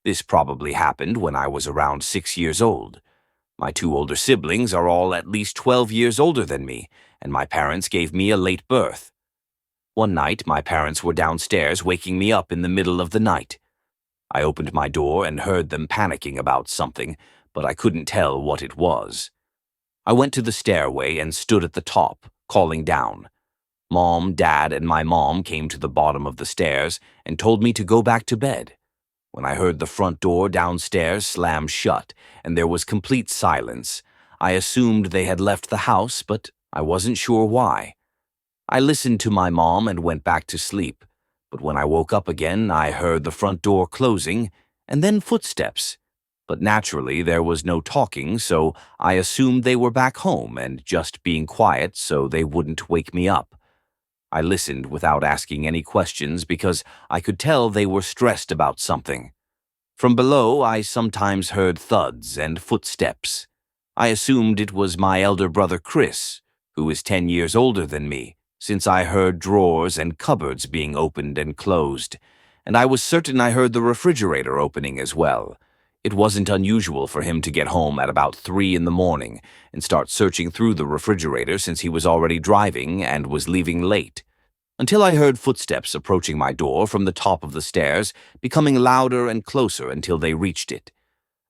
This probably happened when I was around 6 years old. My two older siblings are all at least 12 years older than me, and my parents gave me a late birth. One night, my parents were downstairs waking me up in the middle of the night. I opened my door and heard them panicking about something, but I couldn't tell what it was. I went to the stairway and stood at the top, calling down. Mom, Dad, and my mom came to the bottom of the stairs and told me to go back to bed. When I heard the front door downstairs slam shut and there was complete silence, I assumed they had left the house, but I wasn't sure why. I listened to my mom and went back to sleep, but when I woke up again, I heard the front door closing and then footsteps. But naturally, there was no talking, so I assumed they were back home and just being quiet so they wouldn't wake me up. I listened without asking any questions because I could tell they were stressed about something. From below, I sometimes heard thuds and footsteps. I assumed it was my elder brother Chris, who is 10 years older than me, since I heard drawers and cupboards being opened and closed, and I was certain I heard the refrigerator opening as well. It wasn't unusual for him to get home at about 3 in the morning and start searching through the refrigerator since he was already driving and was leaving late. Until I heard footsteps approaching my door from the top of the stairs, becoming louder and closer until they reached it.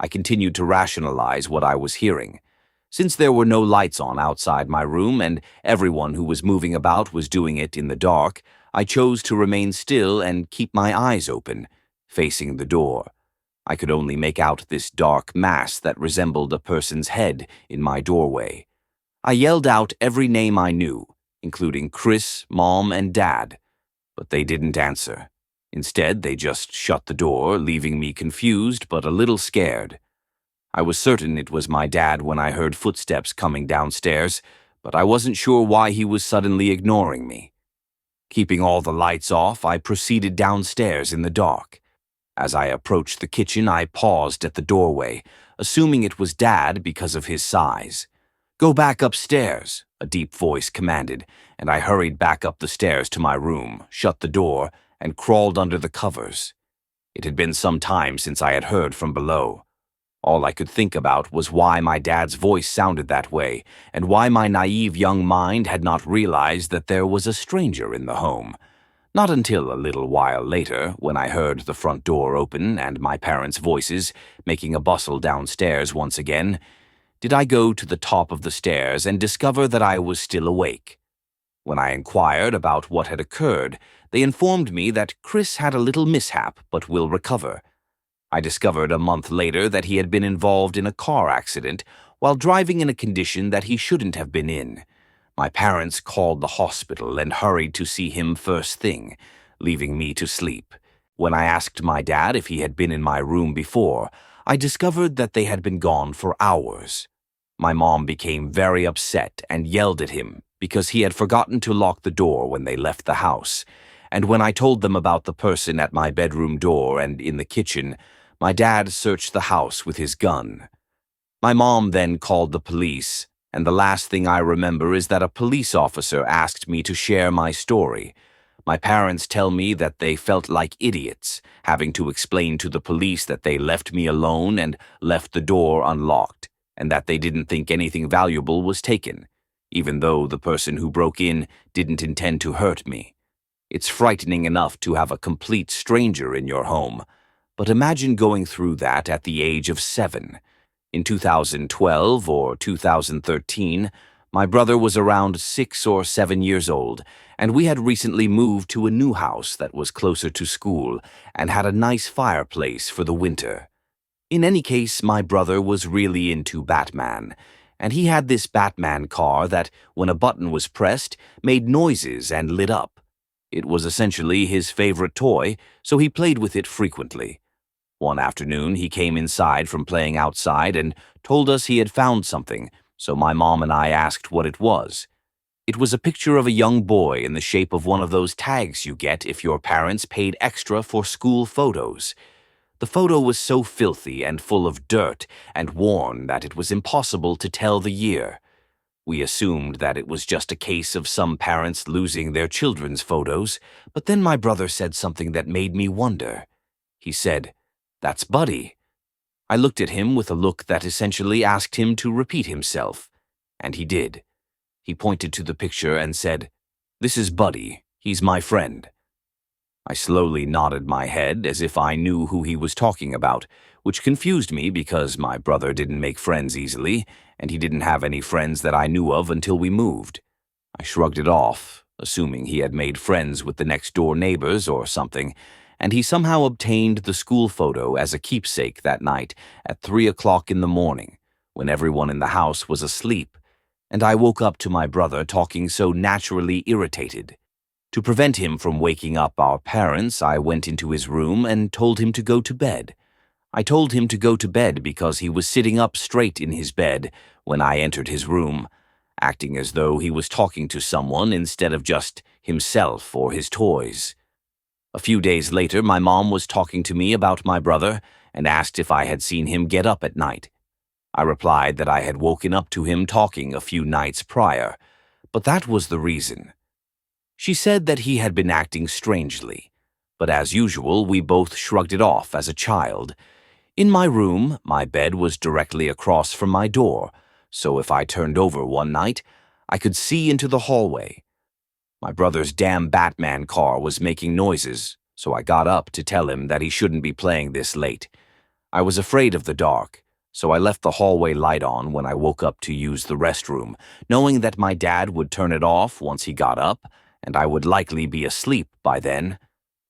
I continued to rationalize what I was hearing. Since there were no lights on outside my room and everyone who was moving about was doing it in the dark, I chose to remain still and keep my eyes open, facing the door. I could only make out this dark mass that resembled a person's head in my doorway. I yelled out every name I knew, including Chris, Mom, and Dad, but they didn't answer. Instead, they just shut the door, leaving me confused but a little scared. I was certain it was my dad when I heard footsteps coming downstairs, but I wasn't sure why he was suddenly ignoring me. Keeping all the lights off, I proceeded downstairs in the dark. As I approached the kitchen, I paused at the doorway, assuming it was Dad because of his size. "Go back upstairs," a deep voice commanded, and I hurried back up the stairs to my room, shut the door, and crawled under the covers. It had been some time since I had heard from below. All I could think about was why my dad's voice sounded that way, and why my naive young mind had not realized that there was a stranger in the home. Not until a little while later, when I heard the front door open and my parents' voices making a bustle downstairs once again, did I go to the top of the stairs and discover that I was still awake. When I inquired about what had occurred, they informed me that Chris had a little mishap but will recover. I discovered a month later that he had been involved in a car accident while driving in a condition that he shouldn't have been in. My parents called the hospital and hurried to see him first thing, leaving me to sleep. When I asked my dad if he had been in my room before, I discovered that they had been gone for hours. My mom became very upset and yelled at him because he had forgotten to lock the door when they left the house. And when I told them about the person at my bedroom door and in the kitchen, my dad searched the house with his gun. My mom then called the police, and the last thing I remember is that a police officer asked me to share my story. My parents tell me that they felt like idiots, having to explain to the police that they left me alone and left the door unlocked, and that they didn't think anything valuable was taken, even though the person who broke in didn't intend to hurt me. It's frightening enough to have a complete stranger in your home, but imagine going through that at the age of 7. In 2012 or 2013, my brother was around 6 or 7 years old, and we had recently moved to a new house that was closer to school and had a nice fireplace for the winter. In any case, my brother was really into Batman, and he had this Batman car that, when a button was pressed, made noises and lit up. It was essentially his favorite toy, so he played with it frequently. One afternoon, he came inside from playing outside and told us he had found something, so my mom and I asked what it was. It was a picture of a young boy in the shape of one of those tags you get if your parents paid extra for school photos. The photo was so filthy and full of dirt and worn that it was impossible to tell the year. We assumed that it was just a case of some parents losing their children's photos, but then my brother said something that made me wonder. He said, That's Buddy." I looked at him with a look that essentially asked him to repeat himself, and he did. He pointed to the picture and said, "This is Buddy. He's my friend." I slowly nodded my head as if I knew who he was talking about, which confused me because my brother didn't make friends easily, and he didn't have any friends that I knew of until we moved. I shrugged it off, assuming he had made friends with the next-door neighbors or something, and he somehow obtained the school photo as a keepsake that night at 3 o'clock in the morning, when everyone in the house was asleep, and I woke up to my brother talking so naturally irritated. To prevent him from waking up our parents, I went into his room and told him to go to bed. I told him to go to bed because he was sitting up straight in his bed when I entered his room, acting as though he was talking to someone instead of just himself or his toys. A few days later, my mom was talking to me about my brother and asked if I had seen him get up at night. I replied that I had woken up to him talking a few nights prior, but that was the reason. She said that he had been acting strangely, but as usual, we both shrugged it off as a child. In my room, my bed was directly across from my door, so if I turned over one night, I could see into the hallway. My brother's damn Batman car was making noises, so I got up to tell him that he shouldn't be playing this late. I was afraid of the dark, so I left the hallway light on when I woke up to use the restroom, knowing that my dad would turn it off once he got up, and I would likely be asleep by then.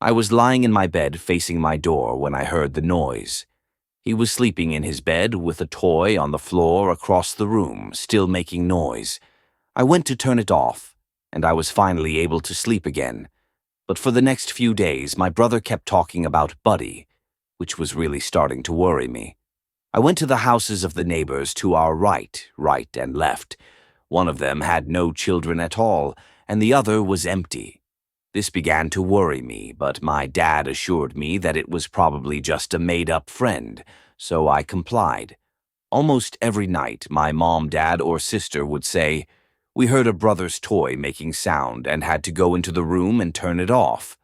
I was lying in my bed facing my door when I heard the noise. He was sleeping in his bed with a toy on the floor across the room, still making noise. I went to turn it off, and I was finally able to sleep again. But for the next few days, my brother kept talking about Buddy, which was really starting to worry me. I went to the houses of the neighbors to our right and left. One of them had no children at all, and the other was empty. This began to worry me, but my dad assured me that it was probably just a made-up friend, so I complied. Almost every night, my mom, dad, or sister would say, "We heard a brother's toy making sound and had to go into the room and turn it off."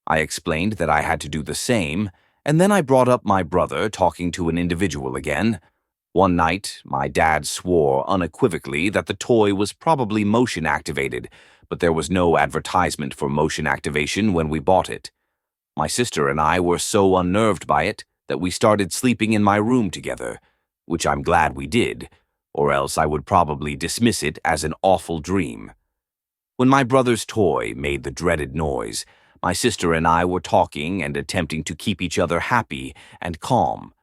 I explained that I had to do the same, and then I brought up my brother talking to an individual again. One night, my dad swore unequivocally that the toy was probably motion-activated, but there was no advertisement for motion activation when we bought it. My sister and I were so unnerved by it that we started sleeping in my room together, which I'm glad we did, or else I would probably dismiss it as an awful dream. When my brother's toy made the dreaded noise, my sister and I were talking and attempting to keep each other happy and calm.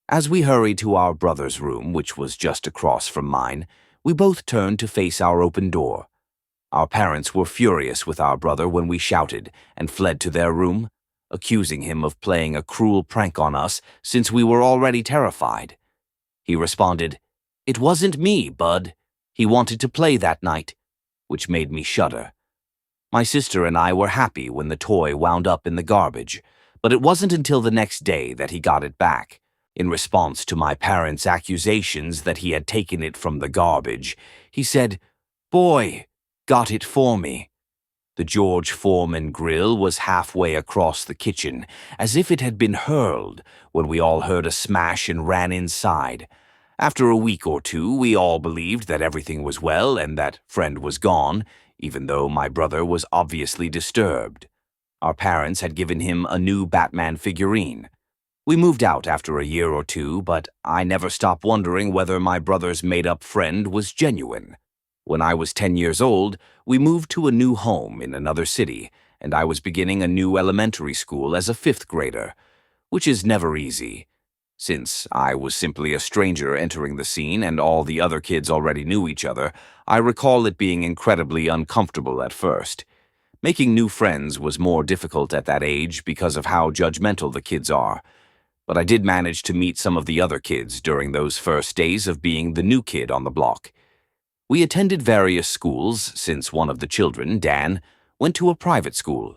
As we hurried to our brother's room, which was just across from mine, we both turned to face our open door. Our parents were furious with our brother when we shouted and fled to their room, accusing him of playing a cruel prank on us since we were already terrified. He responded, "It wasn't me, Bud. He wanted to play that night," which made me shudder. My sister and I were happy when the toy wound up in the garbage, but it wasn't until the next day that he got it back. In response to my parents' accusations that he had taken it from the garbage, he said, "Boy, got it for me." The George Foreman grill was halfway across the kitchen, as if it had been hurled, when we all heard a smash and ran inside. After a week or two, we all believed that everything was well and that friend was gone, even though my brother was obviously disturbed. Our parents had given him a new Batman figurine. We moved out after a year or two, but I never stopped wondering whether my brother's made-up friend was genuine. When I was 10 years old, we moved to a new home in another city, and I was beginning a new elementary school as a 5th grader, which is never easy. Since I was simply a stranger entering the scene and all the other kids already knew each other, I recall it being incredibly uncomfortable at first. Making new friends was more difficult at that age because of how judgmental the kids are. But I did manage to meet some of the other kids during those first days of being the new kid on the block. We attended various schools since one of the children, Dan, went to a private school.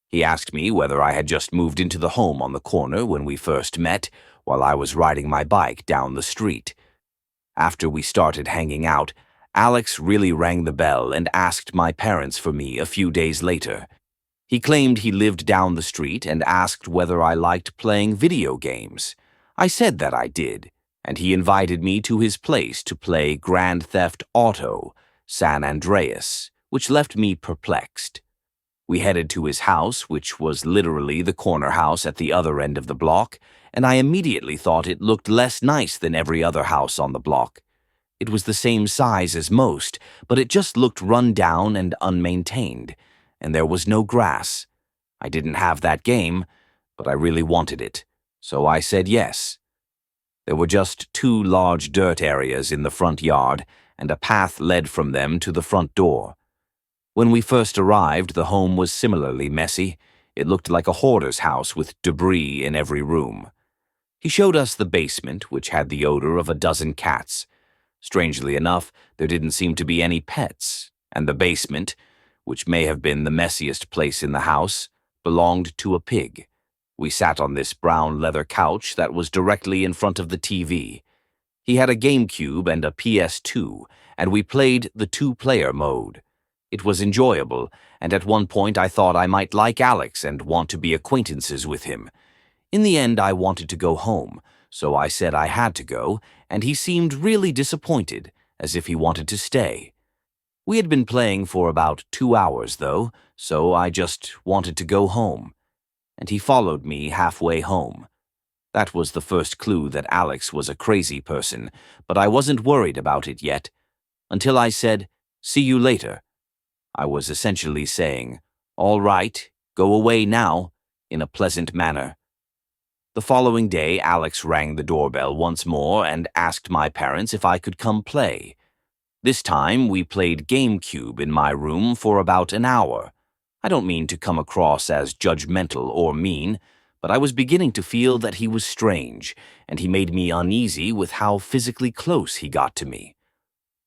He asked me whether I had just moved into the home on the corner when we first met, while I was riding my bike down the street. After we started hanging out, Alex really rang the bell and asked my parents for me a few days later. He claimed he lived down the street and asked whether I liked playing video games. I said that I did, and he invited me to his place to play Grand Theft Auto, San Andreas, which left me perplexed. We headed to his house, which was literally the corner house at the other end of the block, and I immediately thought it looked less nice than every other house on the block. It was the same size as most, but it just looked run down and unmaintained, and there was no grass. I didn't have that game, but I really wanted it, so I said yes. There were just 2 large dirt areas in the front yard, and a path led from them to the front door. When we first arrived, the home was similarly messy. It looked like a hoarder's house with debris in every room. He showed us the basement, which had the odor of a dozen cats. Strangely enough, there didn't seem to be any pets, and the basement, which may have been the messiest place in the house, belonged to a pig. We sat on this brown leather couch that was directly in front of the TV. He had a GameCube and a PS2, and we played the 2-player mode. It was enjoyable, and at one point I thought I might like Alex and want to be acquaintances with him. In the end, I wanted to go home, so I said I had to go, and he seemed really disappointed, as if he wanted to stay. We had been playing for about 2 hours, though, so I just wanted to go home. And he followed me halfway home. That was the first clue that Alex was a crazy person, but I wasn't worried about it yet. Until I said, "See you later." I was essentially saying, "All right, go away now," in a pleasant manner. The following day, Alex rang the doorbell once more and asked my parents if I could come play. This time, we played GameCube in my room for about an hour. I don't mean to come across as judgmental or mean, but I was beginning to feel that he was strange, and he made me uneasy with how physically close he got to me.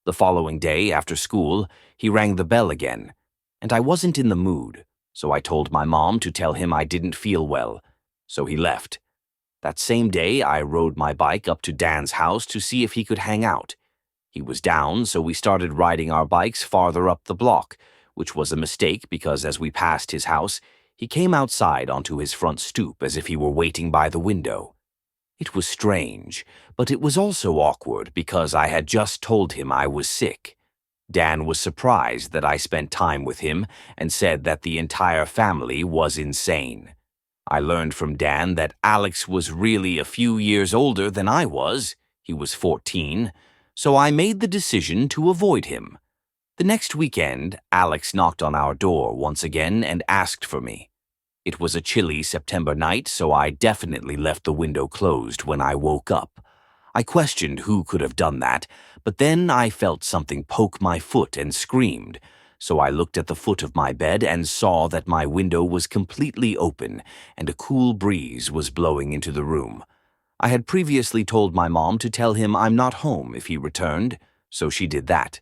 The following day, after school, he rang the bell again, and I wasn't in the mood, so I told my mom to tell him I didn't feel well, so he left. That same day, I rode my bike up to Dan's house to see if he could hang out. He was down, so we started riding our bikes farther up the block, which was a mistake because as we passed his house, he came outside onto his front stoop as if he were waiting by the window. It was strange, but it was also awkward because I had just told him I was sick. Dan was surprised that I spent time with him and said that the entire family was insane. I learned from Dan that Alex was really a few years older than I was. He was 14, so I made the decision to avoid him. The next weekend, Alex knocked on our door once again and asked for me. It was a chilly September night, so I definitely left the window closed when I woke up. I questioned who could have done that, but then I felt something poke my foot and screamed, so I looked at the foot of my bed and saw that my window was completely open and a cool breeze was blowing into the room. I had previously told my mom to tell him I'm not home if he returned, so she did that.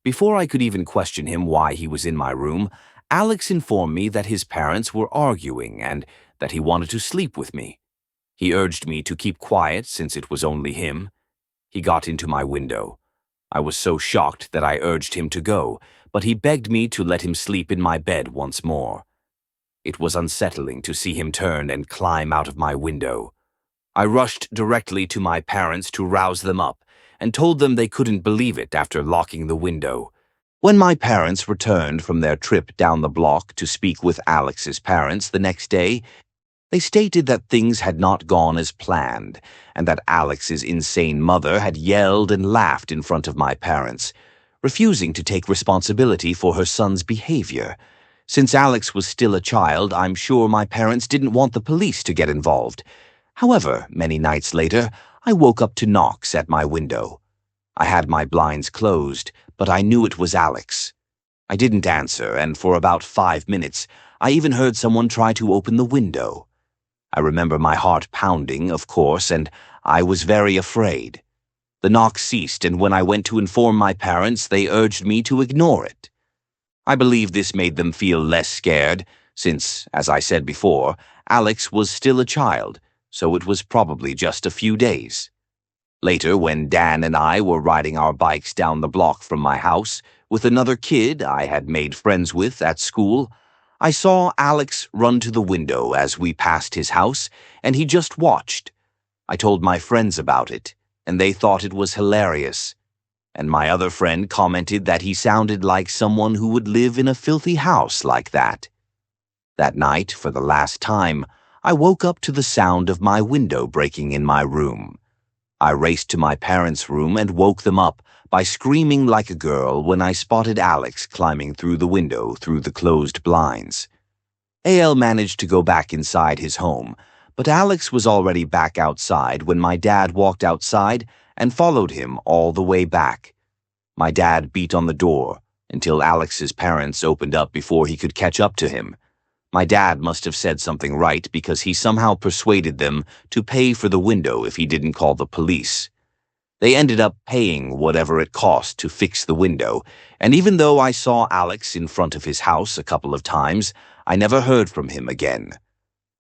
Before I could even question him why he was in my room, Alex informed me that his parents were arguing and that he wanted to sleep with me. He urged me to keep quiet since it was only him. He got into my window. I was so shocked that I urged him to go, but he begged me to let him sleep in my bed once more. It was unsettling to see him turn and climb out of my window. I rushed directly to my parents to rouse them up and told them they couldn't believe it after locking the window. When my parents returned from their trip down the block to speak with Alex's parents the next day, they stated that things had not gone as planned and that Alex's insane mother had yelled and laughed in front of my parents, refusing to take responsibility for her son's behavior. Since Alex was still a child, I'm sure my parents didn't want the police to get involved. However, many nights later, I woke up to knocks at my window. I had my blinds closed, but I knew it was Alex. I didn't answer, and for about 5 minutes, I even heard someone try to open the window. I remember my heart pounding, of course, and I was very afraid. The knock ceased, and when I went to inform my parents, they urged me to ignore it. I believe this made them feel less scared, since, as I said before, Alex was still a child, so it was probably just a few days. Later, when Dan and I were riding our bikes down the block from my house with another kid I had made friends with at school, I saw Alex run to the window as we passed his house, and he just watched. I told my friends about it, and they thought it was hilarious. And my other friend commented that he sounded like someone who would live in a filthy house like that. That night, for the last time, I woke up to the sound of my window breaking in my room. I raced to my parents' room and woke them up by screaming like a girl when I spotted Alex climbing through the window through the closed blinds. AL managed to go back inside his home, but Alex was already back outside when my dad walked outside and followed him all the way back. My dad beat on the door until Alex's parents opened up before he could catch up to him. My dad must have said something right because he somehow persuaded them to pay for the window if he didn't call the police. They ended up paying whatever it cost to fix the window, and even though I saw Alex in front of his house a couple of times, I never heard from him again.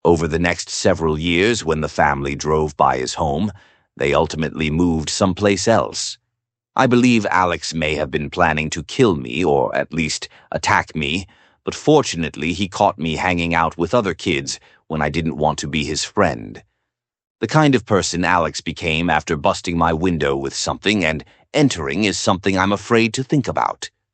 Over the next several years, when the family drove by his home, they ultimately moved someplace else. I believe Alex may have been planning to kill me, or at least attack me, but fortunately he caught me hanging out with other kids when I didn't want to be his friend. The kind of person Alex became after busting my window with something and entering is something I'm afraid to think about.